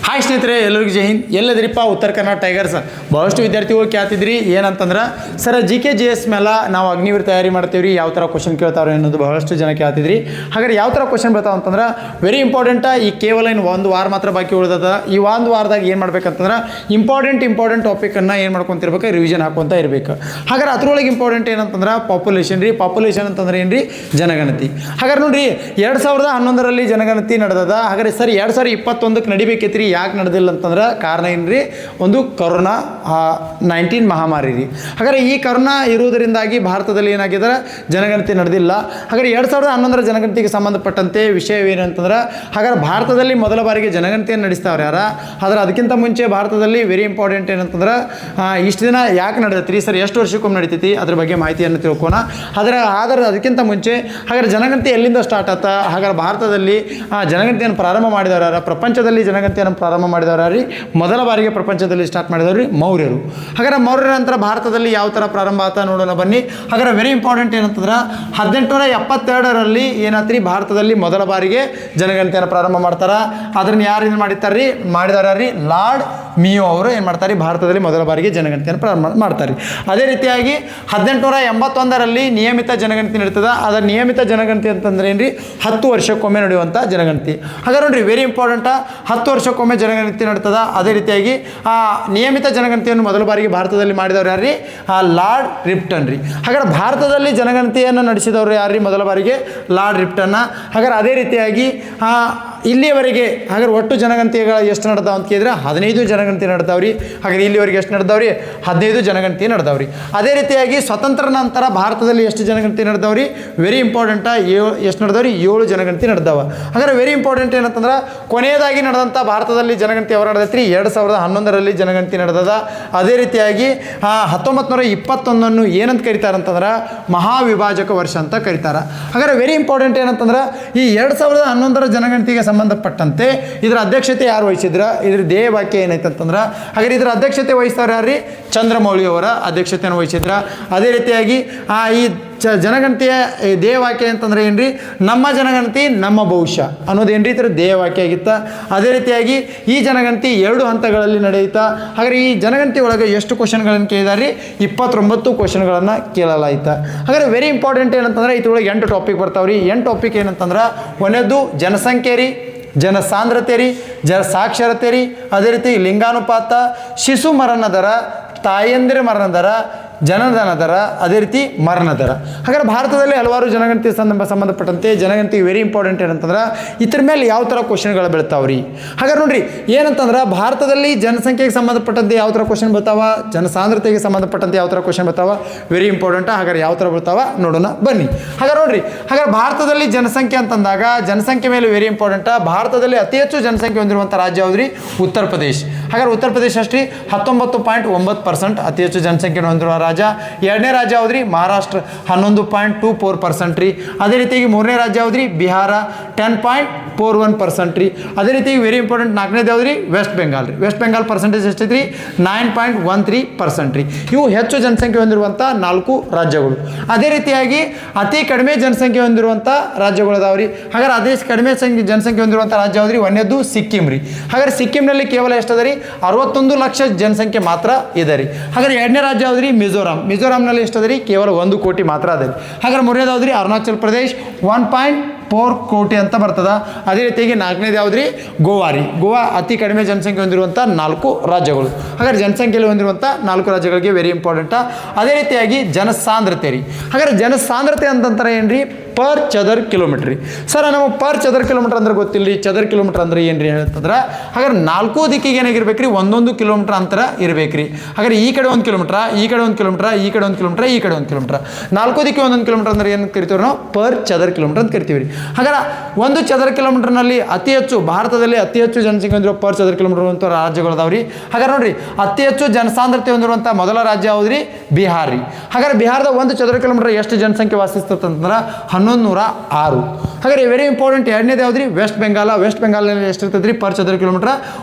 Hi ಸ್ನೇಹಿತರೆ, ಎಲ್ಲರಿಗೂ ಜೈ ಹಿಂದ್. ಎಲ್ಲದಿರಿಪ್ಪ ಉತ್ತರ ಕರ್ನಾಟಕ ಟೈಗರ್ಸ್. ಭಾಳಷ್ಟು ವಿದ್ಯಾರ್ಥಿಗಳು ಕೇಳ್ತಿದ್ರಿ ಏನಂತಂದ್ರೆ, ಸರ್ GK GS ಮೇಲೆ ನಾವು ಅಗ್ನಿವೀರ್ ತಯಾರಿ ಮಾಡ್ತೀವಿ, ಯಾವ ಥರ ಕ್ವಶನ್ ಕೇಳ್ತಾವ್ರೆ ಅನ್ನೋದು ಬಹಳಷ್ಟು ಜನ ಕೇಳ್ತಿದ್ರಿ. ಹಾಗಾದ್ರೆ ಯಾವ ಥರ ಕ್ವಶನ್ ಬರ್ತಾವ ಅಂತಂದ್ರೆ ವೆರಿ ಇಂಪಾರ್ಟೆಂಟ್. ಈ ಕೇವಲ ಇನ್ನು ಒಂದು ವಾರ ಮಾತ್ರ ಬಾಕಿ ಉಳಿದದ. ಈ ಒಂದು ವಾರದಾಗ ಏನು ಮಾಡ್ಬೇಕಂತಂದ್ರೆ ಇಂಪಾರ್ಟೆಂಟ್ ಟಾಪಿಕನ್ನು ಏನು ಮಾಡ್ಕೊತಿರ್ಬೇಕು, ರಿವಿಷನ್ ಹಾಕ್ಕೊಂತ ಇರಬೇಕು. ಹಾಗಾದ್ರೆ ಅದ್ರೊಳಗೆ ಇಂಪಾರ್ಟೆಂಟ್ ಏನಂತಂದ್ರೆ ಪಾಪ್ಯುಲೇಷನ್ ರೀ. ಪಾಪ್ಯುಲೇಷನ್ ಅಂತಂದ್ರೆ ಏನು ರೀ? ಜನಗಣತಿ. ಹಾಗಾದ್ರೆ ನೋಡಿರಿ, 2011ರಲ್ಲಿ ಜನಗಣತಿ ನಡೆದದ. ಹಾಗಾದ್ರೆ ಸರ್ 2021ಕ್ಕೆ ನಡಿಬೇಕೈತಿ ರೀ, ಯಾಕೆ ನಡೆದಿಲ್ಲ ಅಂತಂದ್ರೆ ಕಾರಣ ಏನು ರೀ? ಒಂದು ಕೊರೋನಾ 19 ಮಹಾಮಾರಿ ರೀ. ಹಾಗಾದ್ರೆ ಈ ಕೊರೋನಾ ಇರುವುದರಿಂದಾಗಿ ಭಾರತದಲ್ಲಿ ಏನಾಗಿದೆ, ಜನಗಣತಿ ನಡೆದಿಲ್ಲ. ಹಾಗಾದ್ರೆ 2011ರ ಜನಗಣತಿಗೆ ಸಂಬಂಧಪಟ್ಟಂತೆ ವಿಷಯವೇನು ಅಂತಂದ್ರೆ, ಹಾಗಾದ್ರೆ ಭಾರತದಲ್ಲಿ ಮೊದಲ ಬಾರಿಗೆ ಜನಗಣತಿಯನ್ನು ನಡೆಸ್ತಾವ್ರೆ ಯಾರ. ಆದರೆ ಅದಕ್ಕಿಂತ ಮುಂಚೆ ಭಾರತದಲ್ಲಿ ವೆರಿ ಇಂಪಾರ್ಟೆಂಟ್ ಏನಂತಂದ್ರೆ, ಇಷ್ಟು ದಿನ ಯಾಕೆ ನಡೆದೈತಿ ರೀ ಸರ್, ಎಷ್ಟು ವರ್ಷಕ್ಕೊಮ್ಮೆ ನಡೀತೈತಿ, ಅದ್ರ ಬಗ್ಗೆ ಮಾಹಿತಿಯನ್ನು ತಿಳ್ಕೋಣ. ಆದರೆ ಅದಕ್ಕಿಂತ ಮುಂಚೆ ಹಾಗಾದ್ರೆ ಜನಗಣತಿ ಎಲ್ಲಿಂದ ಸ್ಟಾರ್ಟ್ ಆತ? ಹಾಗಾದ್ರೆ ಭಾರತದಲ್ಲಿ ಜನಗಣತಿಯನ್ನು ಪ್ರಾರಂಭ ಮಾಡಿದವರು ಯಾರ? ಪ್ರಪಂಚದಲ್ಲಿ ಜನಗಣತಿಯನ್ನು ಪ್ರಾರಂಭ ಮಾಡಿದವರು ರೀ ಮೊದಲ ಬಾರಿಗೆ ಪ್ರಪಂಚದಲ್ಲಿ ಸ್ಟಾರ್ಟ್ ಮಾಡಿದವರು ರೀ ಮೌರ್ಯರು. ಹಾಗಾದ್ರೆ ಮೌರ್ಯರ ನಂತರ ಭಾರತದಲ್ಲಿ ಯಾವ ಥರ ಪ್ರಾರಂಭ ಆತ ನೋಡೋಣ ಬನ್ನಿ. ಹಾಗಾದ್ರೆ ವೆರಿ ಇಂಪಾರ್ಟೆಂಟ್ ಏನಂತಂದ್ರೆ 1872ರಲ್ಲಿ ಏನಾತ್ರಿ, ಭಾರತದಲ್ಲಿ ಮೊದಲ ಬಾರಿಗೆ ಜನಗಣತಿಯನ್ನು ಪ್ರಾರಂಭ ಮಾಡ್ತಾರೆ. ಅದನ್ನು ಯಾರು ಏನು ಮಾಡಿದಾರ ರೀ? ಲಾರ್ಡ್ ಮಿಯೋ ಅವರು ಏನು ಮಾಡ್ತಾರೆ, ಭಾರತದಲ್ಲಿ ಮೊದಲ ಬಾರಿಗೆ ಜನಗಣತಿಯನ್ನು ಪ್ರಾರಂಭ ಮಾಡ್ತಾರೆ. ಅದೇ ರೀತಿಯಾಗಿ 1881ರಲ್ಲಿ ನಿಯಮಿತ ಜನಗಣತಿ ನಡೀತದೆ. ಅದರ ನಿಯಮಿತ ಜನಗಣತಿ ಅಂತಂದ್ರೆ ಏನು ರೀ? 10 ವರ್ಷಕ್ಕೊಮ್ಮೆ ನಡೆಯುವಂಥ ಜನಗಣತಿ. ಹಾಗಾದ್ರೆ ನೋಡ್ರಿ, ವೆರಿ ಇಂಪಾರ್ಟೆಂಟ್, 10 ವರ್ಷಕ್ಕೊಮ್ಮೆ ಜನಗಣತಿ ನಡೀತದ. ಅದೇ ರೀತಿಯಾಗಿ ನಿಯಮಿತ ಜನಗಣತಿಯನ್ನು ಮೊದಲ ಬಾರಿಗೆ ಭಾರತದಲ್ಲಿ ಮಾಡಿದವರು ಯಾರು ರೀ? ಲಾರ್ಡ್ ರಿಪ್ಟನ್ ರೀ. ಹಾಗಾದ್ರೆ ಭಾರತದಲ್ಲಿ ಜನಗಣತಿಯನ್ನು ನಡೆಸಿದವರು ಯಾರು ರೀ ಮೊದಲ ಬಾರಿಗೆ? ಲಾರ್ಡ್ ರಿಪ್ಟನ್ನ. ಹಾಗಾದ್ರೆ ಅದೇ ರೀತಿಯಾಗಿ ಇಲ್ಲಿಯವರೆಗೆ ಹಾಗಾದ್ರೆ ಒಟ್ಟು ಜನಗಣತಿಗಳು ಎಷ್ಟು ನಡೆದಾವ ಅಂತ ಕೇಳಿದ್ರೆ 15 ಜನಗಣತಿ ನಡೆದಾವ್ರಿ. ಹಾಗಾದ್ರೆ ಇಲ್ಲಿವರೆಗೆ ಎಷ್ಟು ನಡೆದಾವ್ರಿ? 15 ಜನಗಣತಿ ನಡೆದಾವ್ರಿ. ಅದೇ ರೀತಿಯಾಗಿ ಸ್ವತಂತ್ರ ನಂತರ ಭಾರತದಲ್ಲಿ ಎಷ್ಟು ಜನಗಣತಿ ನಡೆದಾವ್ರಿ? ವೆರಿ ಇಂಪಾರ್ಟೆಂಟ, ಎಷ್ಟು ನಡೆದಾವ್ರಿ? 7 ಜನಗಣತಿ ನಡೆದಾವ. ಹಾಗಾದ್ರೆ ವೆರಿ ಇಂಪಾರ್ಟೆಂಟ್ ಏನಂತಂದ್ರೆ, ಕೊನೆಯದಾಗಿ ನಡೆದಂಥ ಭಾರತದಲ್ಲಿ ಜನಗಣತಿ ಯಾವಾಗ ನಡೆದೈತ್ರಿ? 2011ರಲ್ಲಿ ಜನಗಣತಿ ನಡೆದದ. ಅದೇ ರೀತಿಯಾಗಿ 1921 ಏನಂತ ಕರೀತಾರಂತಂದ್ರೆ ಮಹಾವಿಭಾಜಕ ವರ್ಷ ಅಂತ ಕರೀತಾರೆ. ಹಾಗಾದ್ರೆ ವೆರಿ ಇಂಪಾರ್ಟೆಂಟ್ ಏನಂತಂದ್ರೆ, ಈ 2011ರ ಜನಗಣತಿಗೆ ಸಂಬಂಧಪಟ್ಟಂತೆ ಇದರ ಅಧ್ಯಕ್ಷತೆ ಯಾರು ವಹಿಸಿದ್ರ? ಇದ್ರ ಧ್ಯೇಯ ವಾಕ್ಯ ಏನೈತೆ ಅಂತಂದ್ರೆ, ಹಾಗಾದ್ರೆ ಇದರ ಅಧ್ಯಕ್ಷತೆ ವಹಿಸ್ತಾರೆ ಯಾರು ರೀ? ಚಂದ್ರಮೌಳಿ ಅವರ ಅಧ್ಯಕ್ಷತೆಯನ್ನು ವಹಿಸಿದ್ರ. ಅದೇ ರೀತಿಯಾಗಿ ಈ ಜನಗಣತಿಯ ಧ್ಯೇಯವಾಕ್ಯ ಅಂತಂದ್ರೆ ಏನ್ರಿ? ನಮ್ಮ ಜನಗಣತಿ ನಮ್ಮ ಭವಿಷ್ಯ ಅನ್ನೋದೇನ್ರಿ ಇದರ ಧ್ಯೇಯವಾಕ್ಯ ಆಗಿತ್ತ. ಅದೇ ರೀತಿಯಾಗಿ ಈ ಜನಗಣತಿ 2 ಹಂತಗಳಲ್ಲಿ ನಡೆಯುತ್ತಾ. ಹಾಗಾದ್ರೆ ಈ ಜನಗಣತಿ ಒಳಗೆ ಎಷ್ಟು ಕ್ವಶನ್ಗಳನ್ನು ಕೇಳಿದಾರೆ? 29 ಕ್ವಶನ್ಗಳನ್ನು ಕೇಳಲಾಯ್ತ. ಹಾಗಾದ್ರೆ ವೆರಿ ಇಂಪಾರ್ಟೆಂಟ್ ಏನಂತಂದ್ರೆ, ಇದ್ರೊಳಗೆ 8 ಟಾಪಿಕ್ ಬರ್ತಾವ್ರಿ. 8 ಟಾಪಿಕ್ ಏನಂತಂದ್ರೆ, ಒಂದೇದು ಜನಸಂಖ್ಯೆ ರೀ, ಜನಸಾಂದ್ರತೆ ರೀ, ಸಾಕ್ಷರತೆ ರೀ, ಅದೇ ರೀತಿ ಲಿಂಗಾನುಪಾತ, ಶಿಶು ಮರಣ ದರ, ತಾಯಂದಿರ ಮರಣ ದರ, ಜನಧನ ದರ, ಅದೇ ರೀತಿ ಮರಣ ದರ. ಹಾಗಾದ್ರೆ ಭಾರತದಲ್ಲಿ ಹಲವಾರು ಜನಗಣತಿ ಸಂಬಂಧಪಟ್ಟಂತೆ ಜನಗಣತಿ ವೆರಿ ಇಂಪಾರ್ಟೆಂಟ್ ಏನಂತಂದ್ರೆ, ಇದ್ರ ಮೇಲೆ ಯಾವ ಥರ ಕ್ವಶನ್ಗಳು ಬೀಳ್ತಾವ್ರಿ. ಹಾಗಾದ್ರೆ ನೋಡ್ರಿ, ಏನಂತಂದ್ರೆ ಭಾರತದಲ್ಲಿ ಜನಸಂಖ್ಯೆಗೆ ಸಂಬಂಧಪಟ್ಟಂತೆ ಯಾವ ಥರ ಕ್ವಶನ್ ಬರ್ತಾವ, ಜನಸಾಂದ್ರತೆಗೆ ಸಂಬಂಧಪಟ್ಟಂತೆ ಯಾವ ಥರ ಕ್ವಶನ್ ಬರ್ತಾವ, ವೆರಿ ಇಂಪಾರ್ಟೆಂಟ್. ಹಾಗಾದ್ರೆ ಯಾವ ಥರ ಬರ್ತಾವ ನೋಡೋಣ ಬನ್ನಿ. ಹಾಗಾದ್ರೆ ನೋಡ್ರಿ, ಹಾಗಾದ್ರೆ ಭಾರತದಲ್ಲಿ ಜನಸಂಖ್ಯೆ ಅಂತಂದಾಗ ಜನಸಂಖ್ಯೆ ಮೇಲೆ ವೆರಿ ಇಂಪಾರ್ಟೆಂಟ್. ಭಾರತದಲ್ಲಿ ಅತಿ ಹೆಚ್ಚು ಜನಸಂಖ್ಯೆ ಹೊಂದಿರುವಂಥ ರಾಜ್ಯ ಯಾವ್ದ್ರಿ? ಉತ್ತರ ಪ್ರದೇಶ್. ಹಾಗಾದ್ರೆ ಉತ್ತರ ಪ್ರದೇಶ ಅಷ್ಟೇ 19.9% ಅತಿ ಹೆಚ್ಚು ಜನಸಂಖ್ಯೆ ಹೊಂದಿರುವ ರಾಜ್ಯ. ಎರಡನೇ ರಾಜ್ಯ ಯಾವ್ದ್ರಿ? ಮಹಾರಾಷ್ಟ್ರ 11.24% ರೀ. ಅದೇ ರೀತಿಯಾಗಿ ಮೂರನೇ ರಾಜ್ಯ ಯಾವ್ದ್ರಿ? ಬಿಹಾರ 10.41% ರೀ. ಅದೇ ರೀತಿ ವೆರಿ ಇಂಪಾರ್ಟೆಂಟ್ ನಾಲ್ಕನೇದು ಯಾವ್ದ್ರಿ? ವೆಸ್ಟ್ ಬೆಂಗಾಲ್ ರೀ. ವೆಸ್ಟ್ ಬೆಂಗಾಲ್ ಪರ್ಸೆಂಟೇಜ್ ಎಷ್ಟೈತ್ರಿ? 9.13% ರೀ. ಇವು ಹೆಚ್ಚು ಜನಸಂಖ್ಯೆ ಹೊಂದಿರುವಂಥ 4 ರಾಜ್ಯಗಳು. ಅದೇ ರೀತಿಯಾಗಿ ಅತಿ ಕಡಿಮೆ ಜನಸಂಖ್ಯೆ ಹೊಂದಿರುವಂಥ ರಾಜ್ಯಗಳು ಅದಾವ್ರಿ. ಹಾಗಾದ್ರೆ ಅದೇ ಕಡಿಮೆ ಜನಸಂಖ್ಯೆ ಹೊಂದಿರುವಂಥ ರಾಜ್ಯ ಯಾವ್ದ್ರಿ? ಒಂದೇದು ಸಿಕ್ಕಿಂ ರೀ. ಹಾಗಾದ್ರೆ ಸಿಕ್ಕಿಂನಲ್ಲಿ ಕೇವಲ ಎಷ್ಟದ ರೀ? 61 ಲಕ್ಷ ಜನಸಂಖ್ಯೆ ಮಾತ್ರ ಇದೆ ರೀ. ಹಾಗಾದ್ರೆ ಎರಡನೇ ರಾಜ್ಯ ಯಾವ್ದ್ರಿ? ಮಿಜೋರಾಂ. ಮಿಜೋರಾಂನಲ್ಲಿ ಎಷ್ಟದ ರೀ? ಕೇವಲ 1 ಕೋಟಿ ಮಾತ್ರ ಅದ ರೀ. ಹಾಗಾದ್ರೆ ಮೂರನೇದು ಯಾವ್ದ್ರಿ? ಅರುಣಾಚಲ್ ಪ್ರದೇಶ್ 1.4 ಕೋಟಿ ಅಂತ ಬರ್ತದ. ಅದೇ ರೀತಿಯಾಗಿ ನಾಲ್ಕನೇದು ಯಾವ್ದ್ರಿ? ಗೋವಾ ರೀ. ಗೋವಾ ಅತಿ ಕಡಿಮೆ ಜನಸಂಖ್ಯೆ ಹೊಂದಿರುವಂಥ 4 ರಾಜ್ಯಗಳು. ಹಾಗಾದ್ರೆ ಜನಸಂಖ್ಯೆಯಲ್ಲಿ ಹೊಂದಿರುವಂಥ 4 ರಾಜ್ಯಗಳಿಗೆ ವೆರಿ ಇಂಪಾರ್ಟೆಂಟ್. ಅದೇ ರೀತಿಯಾಗಿ ಜನಸಾಂದ್ರತೆ ರೀ. ಹಾಗಾದ್ರೆ ಜನಸಾಂದ್ರತೆ ಅಂತಂತಾರೆ ಏನ್ರಿ? ಪರ್ ಚದರ್ ಕಿಲೋಮೀಟ್ರ್ ರೀ. ಸರ್ ನಾವು ಪರ್ ಚದರ್ ಕಿಲೋಮೀಟ್ರ್ ಅಂದ್ರೆ ಗೊತ್ತಿಲ್ಲ ರೀ. ಚದರ್ ಕಿಲೋಮೀಟ್ರ್ ಅಂದ್ರೆ ಏನ್ರಿ ಹೇಳ್ತಂದ್ರೆ, ಹಾಗಾದ್ರೆ 4 ದಿಕ್ಕಿಗೆ ಏನಾಗಿರ್ಬೇಕು ರೀ? 1 ಕಿಲೋಮೀಟ್ರ್ ಅಂತರ ಇರ್ಬೇಕು ರೀ. ಹಾಗಾದ್ರೆ ಈ ಕಡೆ 1 ಕಿಲೋಮೀಟ್ರ, ಈ ಕಡೆ 1 ಕಿಲೋಮೀಟ್ರ, ಈ ಕಡೆ 1 ಕಿಲೋಮೀಟ್ರ, ಈ ಕಡೆ 1 ಕಿಲೋಮೀಟ್ರ, 4 ದಿಕ್ಕಿಗೆ 1 ಕಿಲೋಮೀಟ್ರ್ ಅಂದ್ರೆ ಏನು ಕರಿತೀವಿ ನಾವು? ಪರ್ ಚದರ್ ಕಿಲೋಮೀಟ್ರ್ ಅಂತ ಕರಿತೀವಿ ರೀ. ಹಾಗಾದ್ರೆ 1 ಚದರ ಕಿಲೋಮೀಟ್ರ್ನಲ್ಲಿ ಅತಿ ಹೆಚ್ಚು ಭಾರತದಲ್ಲಿ ಅತಿ ಹೆಚ್ಚು ಜನಸಂಖ್ಯೆ ಹೊಂದಿರುವ ಪರ್ ಚದರ ಕಿಲೋಮೀಟ್ರ್ ಅಂತ ರಾಜ್ಯಗಳು ಅದಾವ್ರಿ. ಹಾಗಾದ್ರೆ ನೋಡ್ರಿ, ಅತಿ ಹೆಚ್ಚು ಜನಸಾಂದ್ರತೆ ಹೊಂದಿರುವಂಥ ಮೊದಲ ರಾಜ್ಯ ಯಾವ್ದ್ರಿ? ಬಿಹಾರ್ ರೀ. ಹಾಗಾದ್ರೆ ಬಿಹಾರದ 1 ಚದರ ಕಿಲೋಮೀಟ್ರ್ ಎಷ್ಟು ಜನಸಂಖ್ಯೆ ವಾಸಿಸ್ತಂದ್ರೆ 1106. ಹಾಗಾದ್ರೆ ವೆರಿ ಇಂಪಾರ್ಟೆಂಟ್ ಎರಡನೇದು ಯಾವ್ದು ರೀ? ವೆಸ್ಟ್ ಬೆಂಗಾಲ್ನಲ್ಲಿ ಎಷ್ಟಿರ್ತದೆ ರೀ ಪರ್ ಚದರ ಕಿಲೋಮೀಟ್ರ್?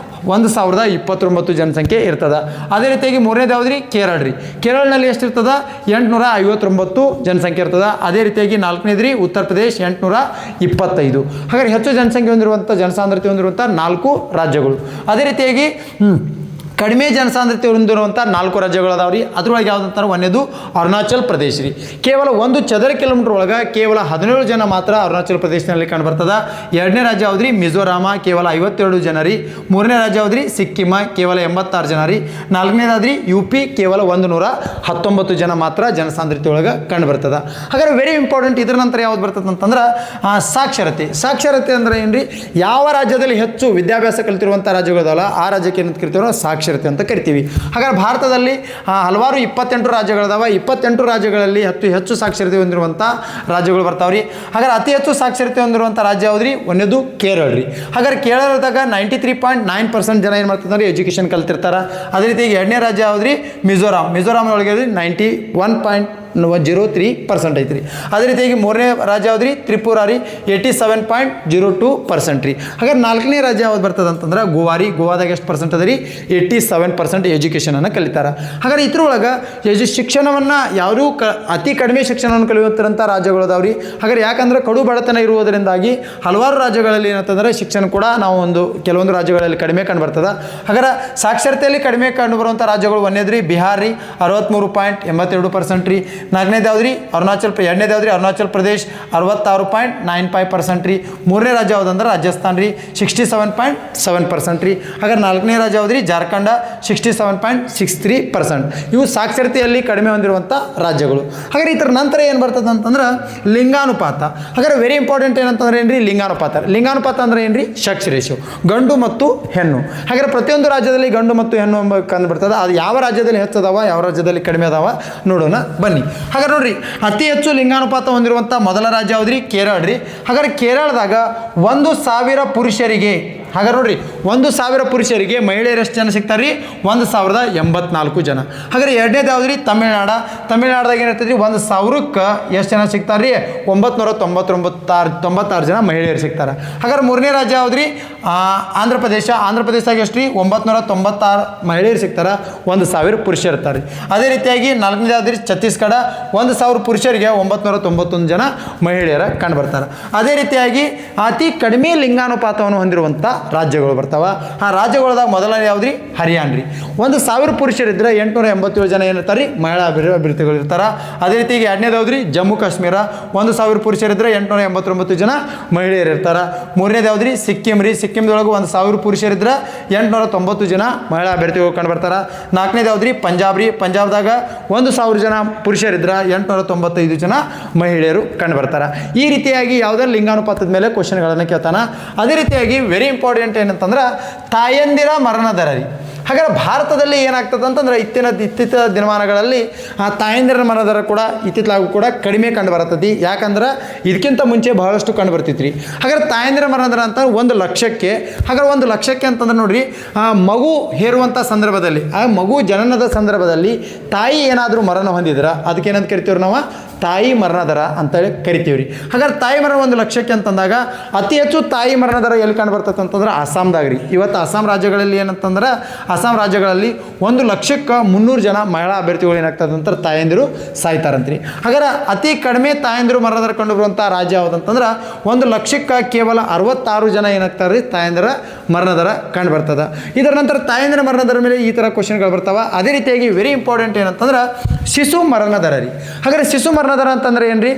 1050 ಜನಸಂಖ್ಯೆ ಇರ್ತದೆ. ಅದೇ ರೀತಿಯಾಗಿ ಮೂರನೇದು ಯಾವ್ದು ರೀ? ಕೇರಳನಲ್ಲಿ ಎಷ್ಟಿರ್ತದೆ? 859 ಜನಸಂಖ್ಯೆ ಇರ್ತದೆ. ಅದೇ ರೀತಿಯಾಗಿ ನಾಲ್ಕನೇದು ರೀ ಉತ್ತರ ಪ್ರದೇಶ್ 825. ಹಾಗಾದ್ರೆ ಹೆಚ್ಚು ಜನಸಂಖ್ಯೆ ಜನಸಾಂದ್ರತೆ ಹೊಂದಿರುವಂಥ 4 ರಾಜ್ಯಗಳು. ಅದೇ ರೀತಿಯಾಗಿ ಕಡಿಮೆ ಜನಸಾಂದ್ರತೆ ಹೊಂದಿರುವಂಥ 4 ರಾಜ್ಯಗಳು ಅದಾವ ರೀ. ಅದ್ರೊಳಗೆ ಯಾವ್ದು ಅಂತಾರೆ? ಒಂದೇದು ಅರುಣಾಚಲ್ ಪ್ರದೇಶ ರೀ. ಕೇವಲ 1 ಚದರ ಕಿಲೋಮೀಟ್ರ್ ಒಳಗೆ ಕೇವಲ 17 ಜನ ಮಾತ್ರ ಅರುಣಾಚಲ್ ಪ್ರದೇಶದಲ್ಲಿ ಕಂಡು ಬರ್ತದೆ. ಎರಡನೇ ರಾಜ್ಯ ಯಾವ್ದು ರೀ? ಮಿಜೋರಾಮ, ಕೇವಲ 52 ಜನ ರೀ. ಮೂರನೇ ರಾಜ್ಯ ಯಾವ್ದು ರೀ? ಸಿಕ್ಕಿಮ, ಕೇವಲ 86 ಜನ ರೀ. ನಾಲ್ಕನೇದಾದ್ರಿ UP, ಕೇವಲ 119 ಜನ ಮಾತ್ರ ಜನಸಾಂದ್ರತೆ ಒಳಗೆ ಕಂಡು ಬರ್ತದೆ. ಹಾಗಾದ್ರೆ ವೆರಿ ಇಂಪಾರ್ಟೆಂಟ್. ಇದರ ನಂತರ ಯಾವ್ದು ಬರ್ತದೆ ಅಂತಂದ್ರೆ ಸಾಕ್ಷರತೆ ಅಂದ್ರೆ ಏನ್ರಿ? ಯಾವ ರಾಜ್ಯದಲ್ಲಿ ಹೆಚ್ಚು ವಿದ್ಯಾಭ್ಯಾಸ ಕಲಿತಿರುವಂಥ ರಾಜ್ಯಗಳದಲ್ಲ ಆ ರಾಜ್ಯಕ್ಕೆ ಏನಂತ ಕರಿತೀವಿ? ಸಾಕ್ಷರತೆ ಅಂತ ಕರಿತೀವಿ. ಹಾಗಾದ್ರೆ ಭಾರತದಲ್ಲಿ ಹಲವಾರು 28 ರಾಜ್ಯಗಳದಾವ. 28 ರಾಜ್ಯಗಳಲ್ಲಿ ಹೆಚ್ಚು ಸಾಕ್ಷರತೆ ಹೊಂದಿರುವಂಥ ರಾಜ್ಯಗಳು ಬರ್ತಾವ್ರಿ. ಹಾಗಾದ್ರೆ ಅತಿ ಹೆಚ್ಚು ಸಾಕ್ಷರತೆ ಹೊಂದಿರುವಂಥ ರಾಜ್ಯ ಯಾವ್ದು ರೀ? ಒಂದೇದು ಕೇರಳ ರೀ. ಹಾಗಾದ್ರೆ ಕೇರಳದಾಗ 93.9% ಜನ ಏನು ಮಾಡ್ತಿದ್ದಾರೆ? ಎಜುಕೇಷನ್ ಕಲ್ತಿರ್ತಾರೆ. ಅದೇ ರೀತಿಯಾಗಿ ಎರಡನೇ ರಾಜ್ಯ ಯಾವ್ದು ರೀ? ಮಿಜೋರಾಮ್ ಒಳಗೆ 91.03% ಐತ್ರಿ. ಅದೇ ರೀತಿಯಾಗಿ ಮೂರನೇ ರಾಜ್ಯ ಯಾವ್ದು ರೀ? ತ್ರಿಪುರಾ ರೀ, 87.02% ರೀ. ಹಾಗಾದ್ರೆ ನಾಲ್ಕನೇ ರಾಜ್ಯ ಯಾವ್ದು ಬರ್ತದೆ ಅಂತಂದ್ರೆ ಗೋವಾದಾಗ ಎಷ್ಟು ಪರ್ಸೆಂಟ್ ಅದ ರೀ? 87% ಎಜುಕೇಷನನ್ನು ಕಲಿತಾರೆ. ಹಾಗಾದ್ರೆ ಇದ್ರೊಳಗೆ ಶಿಕ್ಷಣವನ್ನು ಯಾರೂ ಅತಿ ಕಡಿಮೆ ಶಿಕ್ಷಣವನ್ನು ಕಲಿಯುತ್ತಿರೋಂಥ ರಾಜ್ಯಗಳು ಅದಾವ್ರಿ. ಹಾಗಾದ್ರೆ ಯಾಕಂದ್ರೆ ಕಡು ಬಡತನ ಇರುವುದರಿಂದಾಗಿ ಹಲವಾರು ರಾಜ್ಯಗಳಲ್ಲಿ ಏನಂತಂದರೆ ಶಿಕ್ಷಣ ಕೂಡ ಕೆಲವೊಂದು ರಾಜ್ಯಗಳಲ್ಲಿ ಕಡಿಮೆ ಕಂಡು ಬರ್ತದೆ. ಹಾಗಾದ್ರೆ ಸಾಕ್ಷರತೆಯಲ್ಲಿ ಕಡಿಮೆ ಕಂಡು ಬರುವಂಥ ರಾಜ್ಯಗಳು ಒಂದೇದು ರೀ? ಬಿಹಾರ್ ರೀ, 63.82% ರೀ. ನಾಲ್ಕನೇದು ಯಾವ್ದು ರೀ? ಎರಡನೇದು ಯಾವ್ದು ರೀ? ಅರುಣಾಚಲ್ ಪ್ರದೇಶ್ 66.95% ರೀ. ಮೂರನೇ ರಾಜ್ಯ ಯಾವುದಂದ್ರೆ ರಾಜಸ್ಥಾನ್ ರೀ, 67.7% ರೀ. ಹಾಗಾದ್ರೆ ನಾಲ್ಕನೇ ರಾಜ್ಯ ಯಾವ್ದು ರೀ? ಜಾರ್ಖಂಡ 67.63%. ಇವು ಸಾಕ್ಷರತೆಯಲ್ಲಿ ಕಡಿಮೆ ಹೊಂದಿರುವಂಥ ರಾಜ್ಯಗಳು. ಹಾಗಾದ್ರೆ ಇದರ ನಂತರ ಏನು ಬರ್ತದೆ ಅಂತಂದ್ರೆ ಲಿಂಗಾನುಪಾತ. ಹಾಗಾದ್ರೆ ವೆರಿ ಇಂಪಾರ್ಟೆಂಟ್ ಏನಂತಂದ್ರೆ ಏನ್ರಿ? ಲಿಂಗಾನುಪಾತ ಅಂದ್ರೆ ಏನ್ರಿ? ಸೆಕ್ಸ್ ರೇಷಿಯೋ, ಗಂಡು ಮತ್ತು ಹೆಣ್ಣು. ಹಾಗಾದ್ರೆ ಪ್ರತಿಯೊಂದು ರಾಜ್ಯದಲ್ಲಿ ಗಂಡು ಮತ್ತು ಹೆಣ್ಣು ಎಂಬ ಕಂಡು ಬರ್ತದೆ. ಅದು ಯಾವ ರಾಜ್ಯದಲ್ಲಿ ಹೆಚ್ಚದಾವ, ಯಾವ ರಾಜ್ಯದಲ್ಲಿ ಕಡಿಮೆ ಅದಾವ ನೋಡೋಣ ಬನ್ನಿ. ಹಾಗಾದ್ರೆ ನೋಡ್ರಿ, ಅತಿ ಹೆಚ್ಚು ಲಿಂಗಾನುಪಾತ ಹೊಂದಿರುವಂಥ ಮೊದಲ ರಾಜ್ಯ ಯಾವ್ದು ರೀ? ಕೇರಳ ರೀ. ಹಾಗಾದ್ರೆ ಕೇರಳದಾಗ 1,000 ಪುರುಷರಿಗೆ, ಹಾಗಾದ್ರೆ ನೋಡ್ರಿ 1,000 ಪುರುಷರಿಗೆ ಮಹಿಳೆಯರು ಎಷ್ಟು ಜನ ಸಿಗ್ತಾರೆ ರೀ? 1,084 ಜನ. ಹಾಗಾದ್ರೆ ಎರಡನೇದು ಯಾವ್ದು ರೀ? ತಮಿಳ್ನಾಡದಾಗ ಏನಿರ್ತದೆ ರೀ? 1,000ಕ್ಕೆ ಎಷ್ಟು ಜನ ಸಿಗ್ತಾರೆ ರೀ? 996 ಜನ ಮಹಿಳೆಯರು ಸಿಗ್ತಾರೆ. ಹಾಗಾದ್ರೆ ಮೂರನೇ ರಾಜ್ಯ ಯಾವ್ದು ರೀ? ಆಂಧ್ರ ಪ್ರದೇಶದಾಗ ಎಷ್ಟು ರೀ? 996 ಮಹಿಳೆಯರು ಸಿಗ್ತಾರೆ, 1,000 ಪುರುಷರು ಇರ್ತಾರೆ. ಅದೇ ರೀತಿಯಾಗಿ ನಾಲ್ಕನೇದು ಯಾವ್ದು ರೀ? ಛತ್ತೀಸ್ಗಢ, 1,000 ಪುರುಷರಿಗೆ 991 ಜನ ಮಹಿಳೆಯರ ಕಂಡು ಬರ್ತಾರೆ. ಅದೇ ರೀತಿಯಾಗಿ ಅತಿ ಕಡಿಮೆ ಲಿಂಗಾನುಪಾತವನ್ನು ಹೊಂದಿರುವಂಥ ರಾಜ್ಯಗಳು ಬರ್ತಾವ. ಆ ರಾಜ್ಯಗಳದಾಗ ಮೊದಲನೇ ಯಾವ್ದು ರೀ? ಹರಿಯಾಣ ರೀ. 1,000 ಪುರುಷರಿದ್ರೆ 887 ಜನ ಏನಿರ್ತಾರೆ ರೀ? ಮಹಿಳಾ ಅಭ್ಯರ್ಥಿಗಳು ಇರ್ತಾರೆ. ಅದೇ ರೀತಿಯಾಗಿ ಎರಡನೇದು ಯಾವ್ದು ರೀ? ಜಮ್ಮು ಕಾಶ್ಮೀರ, 1,000 ಪುರುಷರಿದ್ರೆ 889 ಜನ ಮಹಿಳೆಯರು ಇರ್ತಾರೆ. ಮೂರನೇದು ಯಾವ್ದು ರೀ? ಸಿಕ್ಕಿಂದೊಳಗೆ 1,000 ಪುರುಷರಿದ್ರೆ 890 ಜನ ಮಹಿಳಾ ಅಭ್ಯರ್ಥಿಗಳು ಕಂಡು ಬರ್ತಾರೆ. ನಾಲ್ಕನೇದು ಯಾವ್ದು ರೀ? ಪಂಜಾಬ್ದಾಗ 1,000 ಜನ ಪುರುಷರಿದ್ರೆ 895 ಜನ ಮಹಿಳೆಯರು ಕಂಡು ಬರ್ತಾರೆ. ಈ ರೀತಿಯಾಗಿ ಯಾವುದೇ ಲಿಂಗಾನುಪಾತದ ಮೇಲೆ ಕ್ವಶನ್ಗಳನ್ನು ಕೇಳ್ತಾನೆ. ಅದೇ ರೀತಿಯಾಗಿ ವೆರಿ ಇಂಪಾರ್ಟೆಂಟ್ ಏನಂತಂದ್ರೆ ತಾಯಂದಿರ ಮರಣ ದರ ರೀ. ಹಾಗಾದ್ರೆ ಭಾರತದಲ್ಲಿ ಏನಾಗ್ತದೆ ಅಂತಂದ್ರೆ ಇತ್ತೀಚಿನ ದಿನಮಾನಗಳಲ್ಲಿ ಆ ತಾಯಂದಿರ ಮರಣ ದರ ಕೂಡ ಇತ್ತಿತ್ತಲಾಗೂ ಕೂಡ ಕಡಿಮೆ ಕಂಡು ಬರ್ತೈತಿ. ಯಾಕಂದ್ರೆ ಇದಕ್ಕಿಂತ ಮುಂಚೆ ಬಹಳಷ್ಟು ಕಂಡು ಬರ್ತಿತ್ತು ರೀ. ಹಾಗಾದ್ರೆ ತಾಯಂದಿರ ಮರಣ ದರ ಅಂತ 1 ಲಕ್ಷಕ್ಕೆ, ಹಾಗಾದ್ರೆ 1 ಲಕ್ಷಕ್ಕೆ ಅಂತಂದ್ರೆ ನೋಡ್ರಿ, ಆ ಮಗು ಹೇರುವಂಥ ಸಂದರ್ಭದಲ್ಲಿ, ಆ ಮಗು ಜನನದ ಸಂದರ್ಭದಲ್ಲಿ ತಾಯಿ ಏನಾದರೂ ಮರಣ ಹೊಂದಿದ್ರೆ ಅದಕ್ಕೇನಂತ ಕರಿತೀವ್ರಿ ನಾವು? ತಾಯಿ ಮರಣ ದರ ಅಂತೇಳಿ ಕರಿತೀವಿ ರೀ. ಹಾಗಾದ್ರೆ ತಾಯಿ ಮರಣ 1 ಲಕ್ಷಕ್ಕೆ ಅಂತಂದಾಗ ಅತಿ ಹೆಚ್ಚು ತಾಯಿ ಮರಣ ದರ ಎಲ್ಲಿ ಕಂಡು ಬರ್ತೈತೆ ಅಂತಂದ್ರೆ ಅಸ್ಸಾಂದಾಗ ರೀ. ಇವತ್ತು ಅಸ್ಸಾಂ ರಾಜ್ಯಗಳಲ್ಲಿ ಏನಂತಂದ್ರೆ ಅಸ್ಸಾಂ ರಾಜ್ಯಗಳಲ್ಲಿ 1 ಲಕ್ಷಕ್ಕೆ 300 ಜನ ಮಹಿಳಾ ಅಭ್ಯರ್ಥಿಗಳು ಏನಾಗ್ತದೆ ಅಂತ ತಾಯಂದಿರು ಸಾಯ್ತಾರಂತ್ರಿ. ಹಾಗಾದ್ರೆ ಅತಿ ಕಡಿಮೆ ತಾಯಂದಿರು ಮರಣ ದರ ಕಂಡು ಬರುವಂಥ ರಾಜ್ಯ ಯಾವುದಂತಂದ್ರೆ 1 ಲಕ್ಷಕ್ಕೆ ಕೇವಲ 66 ಜನ ಏನಾಗ್ತಾರೆ ರೀ? ತಾಯಂದಿರ ಮರಣ ದರ ಕಂಡು ಬರ್ತದೆ. ಇದರ ನಂತರ ತಾಯಂದಿರ ಮರಣ ದರ ಮೇಲೆ ಈ ಥರ ಕ್ವಶನ್ಗಳು ಬರ್ತಾವೆ. ಅದೇ ರೀತಿಯಾಗಿ ವೆರಿ ಇಂಪಾರ್ಟೆಂಟ್ ಏನಂತಂದ್ರೆ ಶಿಶು ಮರಣ ದರ ರೀ. ಹಾಗಾದ್ರೆ ಶಿಶು ಮರಣ ದರ ಅಂತಂದ್ರೆ ಏನ್ರಿ?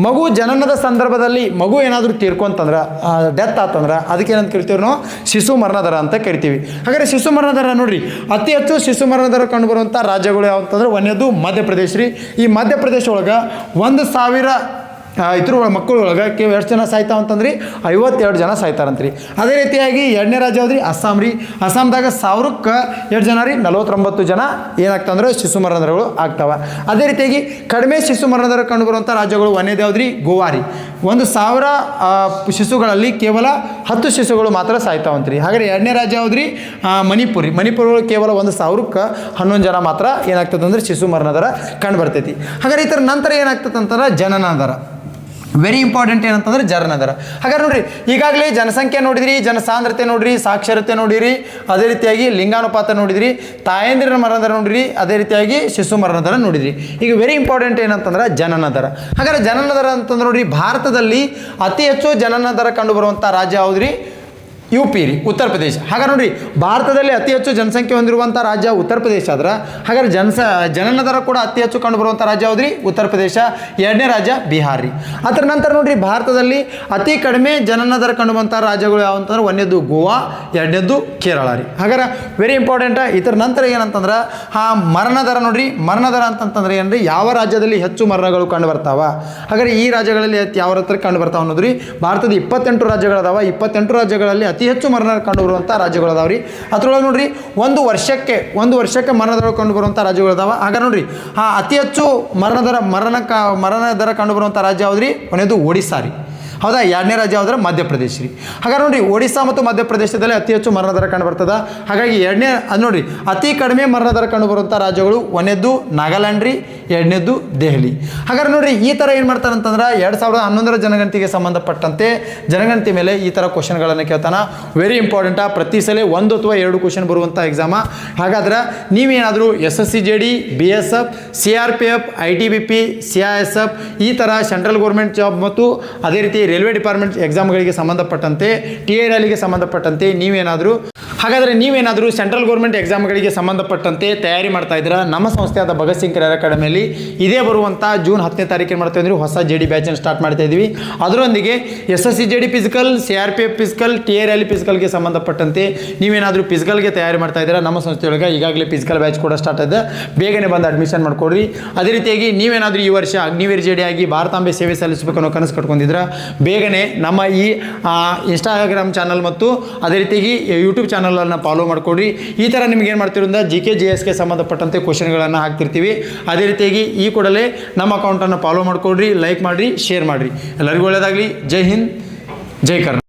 ಮಗು ಜನನದ ಸಂದರ್ಭದಲ್ಲಿ ಮಗು ಏನಾದರೂ ತೀರ್ಕೊಂತಂದ್ರೆ, ಡೆತ್ ಆತಂದ್ರೆ ಅದಕ್ಕೇನಂತ ಕರಿತೀವಿ ನಾವು? ಶಿಶು ಮರಣ ದರ ಅಂತ ಕರಿತೀವಿ. ಹಾಗಾದ್ರೆ ಶಿಶು ಮರಣ ದರ ನೋಡ್ರಿ, ಅತಿ ಹೆಚ್ಚು ಶಿಶು ಮರಣ ದರ ಕಂಡು ಬರುವಂಥ ರಾಜ್ಯಗಳು ಯಾವಂತಂದ್ರೆ ಒಂದೇದು ಮಧ್ಯಪ್ರದೇಶ ರೀ. ಈ ಮಧ್ಯಪ್ರದೇಶ ಒಳಗೆ 1,000 ಮಕ್ಕಳು ಒಳಗೆ ಕೇವಲ ಎಷ್ಟು ಜನ ಸಾಯ್ತಾವ ಅಂತಂದ್ರಿ? 52 ಜನ ಸಾಯ್ತಾರಂತ್ರಿ. ಅದೇ ರೀತಿಯಾಗಿ ಎರಡನೇ ರಾಜ್ಯ ಯಾವ್ದು ರೀ? ಅಸ್ಸಾಂ ರೀ. ಅಸ್ಸಾಂದಾಗ 1000ಕ್ಕೆ ಎಷ್ಟು ಜನ ರೀ? 49 ಜನ ಏನಾಗ್ತಂದ್ರೆ ಶಿಶು ಮರಣ ದರಗಳು ಆಗ್ತಾವೆ. ಅದೇ ರೀತಿಯಾಗಿ ಕಡಿಮೆ ಶಿಶು ಮರಣ ದರ ಕಂಡು ಬರುವಂಥ ರಾಜ್ಯಗಳು ಒಂದೇದು ಯಾವ್ದು ರೀ? ಗೋವಾ ರೀ. 1,000 ಶಿಶುಗಳಲ್ಲಿ ಕೇವಲ 10 ಶಿಶುಗಳು ಮಾತ್ರ ಸಾಯ್ತಾವಂತ್ರಿ. ಹಾಗಾದ್ರೆ ಎರಡನೇ ರಾಜ್ಯ ಯಾವ್ದು ರೀ? ಮಣಿಪುರ ರೀ. ಮಣಿಪುರ ಕೇವಲ 1,000ಕ್ಕೆ 11 ಜನ ಮಾತ್ರ ಏನಾಗ್ತದೆ ಅಂದ್ರೆ ಶಿಶು ಮರಣ ದರ ಕಂಡು ಬರ್ತೈತಿ. ಹಾಗಾದ್ರೆ ಇದರ ನಂತರ ಏನಾಗ್ತದೆ ಅಂತಂದ್ರೆ ಜನನ ದರ. ವೆರಿ ಇಂಪಾರ್ಟೆಂಟ್ ಏನಂತಂದ್ರೆ ಜನನ ದರ. ಹಾಗಾದ್ರೆ ನೋಡ್ರಿ, ಈಗಾಗಲೇ ಜನಸಂಖ್ಯೆ ನೋಡಿದ್ರಿ, ಜನಸಾಂದ್ರತೆ ನೋಡಿರಿ, ಸಾಕ್ಷರತೆ ನೋಡಿರಿ, ಅದೇ ರೀತಿಯಾಗಿ ಲಿಂಗಾನುಪಾತ ನೋಡಿದ್ರಿ, ತಾಯಂದಿರ ಮರಣ ದರ ನೋಡಿರಿ, ಅದೇ ರೀತಿಯಾಗಿ ಶಿಶು ಮರಣ ದರ ನೋಡಿದ್ರಿ. ಈಗ ವೆರಿ ಇಂಪಾರ್ಟೆಂಟ್ ಏನಂತಂದ್ರೆ ಜನನ ದರ. ಹಾಗಾದ್ರೆ ಜನನ ದರ ಅಂತಂದ್ರೆ ನೋಡ್ರಿ, ಭಾರತದಲ್ಲಿ ಅತಿ ಹೆಚ್ಚು ಜನನ ದರ ಕಂಡುಬರುವಂಥ ರಾಜ್ಯ ಯಾವುದ್ರಿ? ಯು ಪಿ ರೀ, ಉತ್ತರ ಪ್ರದೇಶ. ಹಾಗಾದ್ರೆ ನೋಡಿರಿ, ಭಾರತದಲ್ಲಿ ಅತಿ ಹೆಚ್ಚು ಜನಸಂಖ್ಯೆ ಹೊಂದಿರುವಂಥ ರಾಜ್ಯ ಉತ್ತರ ಪ್ರದೇಶ ಆದ್ರೆ, ಹಾಗಾದ್ರೆ ಜನನ ದರ ಕೂಡ ಅತಿ ಹೆಚ್ಚು ಕಂಡುಬರುವಂಥ ರಾಜ್ಯ ಯಾವುದ್ರಿ? ಉತ್ತರ ಪ್ರದೇಶ. ಎರಡನೇ ರಾಜ್ಯ ಬಿಹಾರ್ ರೀ. ಅದರ ನಂತರ ನೋಡಿರಿ, ಭಾರತದಲ್ಲಿ ಅತಿ ಕಡಿಮೆ ಜನನ ದರ ಕಂಡುಬರುವಂಥ ರಾಜ್ಯಗಳು ಯಾವ ಅಂತಂದ್ರೆ, ಒಂದನೇದು ಗೋವಾ, ಎರಡನೇದು ಕೇರಳ ರೀ. ಹಾಗಾದ್ರೆ ವೆರಿ ಇಂಪಾರ್ಟೆಂಟ್. ಇದರ ನಂತರ ಏನಂತಂದ್ರೆ ಮರಣ ದರ ನೋಡ್ರಿ, ಮರಣ ದರ ಅಂತಂತಂದ್ರೆ ಏನ್ರಿ? ಯಾವ ರಾಜ್ಯದಲ್ಲಿ ಹೆಚ್ಚು ಮರಣಗಳು ಕಂಡು ಬರ್ತಾವ? ಹಾಗಾದ್ರೆ ಈ ರಾಜ್ಯಗಳಲ್ಲಿ ಯಾವ ಹತ್ರ ಕಂಡು ಬರ್ತಾವ ಅನ್ನೋದ್ರಿ, ಭಾರತದ 28 ರಾಜ್ಯಗಳದಾವ. 28 ರಾಜ್ಯಗಳಲ್ಲಿ ಅತಿ ಹೆಚ್ಚು ಮರಣ ಕಂಡು ಬರುವಂಥ ರಾಜ್ಯಗಳು ಅದಾವ ರೀ. ಅದ್ರೊಳಗೆ ನೋಡ್ರಿ, ಒಂದು ವರ್ಷಕ್ಕೆ ಮರಣ ದರ ಕಂಡು ಬರುವಂಥ ರಾಜ್ಯಗಳು ಅದಾವ. ಹಾಗಾದ್ರೆ ನೋಡ್ರಿ, ಅತಿ ಹೆಚ್ಚು ಮರಣ ದರ ಕಂಡು ಬರುವಂಥ ರಾಜ್ಯ ಯಾವ್ದ್ರಿ? ಒಂದೇದು ಒಡಿಸ್ಸಾ ರೀ. ಹೌದಾ? ಎರಡನೇ ರಾಜ್ಯ ಯಾವುದ್ರೆ? ಮಧ್ಯಪ್ರದೇಶ ರೀ. ಹಾಗಾದ್ರೆ ನೋಡಿರಿ, ಒಡಿಸ್ಸಾ ಮತ್ತು ಮಧ್ಯಪ್ರದೇಶದಲ್ಲಿ ಅತಿ ಹೆಚ್ಚು ಮರಣ ದರ ಕಂಡು ಬರ್ತದೆ. ಹಾಗಾಗಿ ಎರಡನೇ ಅದು ನೋಡಿರಿ, ಅತಿ ಕಡಿಮೆ ಮರಣ ದರ ಕಂಡು ಬರುವಂಥ ರಾಜ್ಯಗಳು ಒಂದನೇದು ನಾಗಾಲ್ಯಾಂಡ್ ರೀ, ಎರಡನೇದು ದೆಹಲಿ. ಹಾಗಾದ್ರೆ ನೋಡಿರಿ, ಈ ಥರ ಏನು ಮಾಡ್ತಾರೆ ಅಂತಂದ್ರೆ 2011 ಜನಗಣತಿಗೆ ಸಂಬಂಧಪಟ್ಟಂತೆ ಜನಗಣತಿ ಮೇಲೆ ಈ ಥರ ಕ್ವಶನ್ಗಳನ್ನು ಕೇಳ್ತಾನೆ. ವೆರಿ ಇಂಪಾರ್ಟೆಂಟಾ, ಪ್ರತಿ ಸಲ 1 ಅಥವಾ 2 ಕ್ವಶನ್ ಬರುವಂಥ ಎಕ್ಸಾಮ. ಹಾಗಾದ್ರೆ ನೀವೇನಾದರೂ SSC JD, BSF, CRPF, ITBP, CISF ಈ ಥರ ಸೆಂಟ್ರಲ್ ಗೌರ್ಮೆಂಟ್ ಜಾಬ್ ಮತ್ತು ಅದೇ ರೀತಿ ರೈಲ್ವೆ ಡಿಪಾರ್ಟ್ಮೆಂಟ್ ಎಕ್ಸಾಮ್ಗಳಿಗೆ ಸಂಬಂಧಪಟ್ಟಂತೆ, TRLಗೆ ಸಂಬಂಧಪಟ್ಟಂತೆ ನೀವೇನಾದರೂ ಸೆಂಟ್ರಲ್ ಗೌರ್ಮೆಂಟ್ ಎಕ್ಸಾಮ್ಗಳಿಗೆ ಸಂಬಂಧಪಟ್ಟಂತೆ ತಯಾರಿ ಮಾಡ್ತಾ ಇದ್ದೀರಾ, ನಮ್ಮ ಸಂಸ್ಥೆಯಾದ ಭಗತ್ ಸಿಂಗ್ ಕರಿಯರ್ ಅಕಾಡೆಮಿಯಲ್ಲಿ ಇದೇ ಬರುವಂಥ ಜೂನ್ 10ನೇ ತಾರೀಕಿಗೆ ಮಾಡ್ತಾ ಇದ್ದೀವಿ, ಹೊಸ JD ಬ್ಯಾಚನ್ನು ಸ್ಟಾರ್ಟ್ ಮಾಡ್ತಾ ಇದ್ದೀವಿ. ಅದರೊಂದಿಗೆ SSC JD physical, CRPF physical, TRL ಫಿಸಿಕಲ್ಗೆ ಸಂಬಂಧಪಟ್ಟಂತೆ ನೀವೇನಾದರೂ ಫಿಸಿಕಲ್ಗೆ ತಯಾರಿ ಮಾಡ್ತಾ ಇದ್ದೀರಾ, ನಮ್ಮ ಸಂಸ್ಥೆಯೊಳಗೆ ಈಗಾಗಲೇ ಫಿಸಿಕಲ್ ಬ್ಯಾಚ್ ಕೂಡ ಸ್ಟಾರ್ಟ್ ಆಗಿದೆ. ಬೇಗನೆ ಬಂದು ಅಡ್ಮಿಷನ್ ಮಾಡ್ಕೊಡ್ರಿ. ಅದೇ ರೀತಿಯಾಗಿ ನೀವೇನಾದರೂ ಈ ವರ್ಷ ಅಗ್ನಿವೀರ್ JD ಆಗಿ ಭಾರತಾಂಬೆ ಸೇವೆ ಸಲ್ಲಿಸಬೇಕು ಅನ್ನೋ ಕನಸು ಕಟ್ಕೊಂಡಿದ್ರೆ ಬೇಗನೆ ನಮ್ಮ ಈ ಇನ್ಸ್ಟಾಗ್ರಾಮ್ ಚಾನಲ್ ಮತ್ತು ಅದೇ ರೀತಿಯಾಗಿ ಯೂಟ್ಯೂಬ್ ಚಾನಲನ್ನು ಫಾಲೋ ಮಾಡಿಕೊಡ್ರಿ. ಈ ಥರ ನಿಮ್ಗೆ ಏನು ಮಾಡ್ತಿರೋದ್ರಿಂದ GK GSಗೆ ಸಂಬಂಧಪಟ್ಟಂತೆ ಕ್ವಶನ್ಗಳನ್ನು ಹಾಕ್ತಿರ್ತೀವಿ. ಅದೇ ರೀತಿಯಾಗಿ ಈ ಕೂಡಲೇ ನಮ್ಮ ಅಕೌಂಟನ್ನು ಫಾಲೋ ಮಾಡಿಕೊಡ್ರಿ, ಲೈಕ್ ಮಾಡಿರಿ, ಶೇರ್ ಮಾಡಿರಿ. ಎಲ್ಲರಿಗೂ ಒಳ್ಳೆಯದಾಗಲಿ. ಜೈ ಹಿಂದ್, ಜೈ ಕರ್ನಾಟಕ.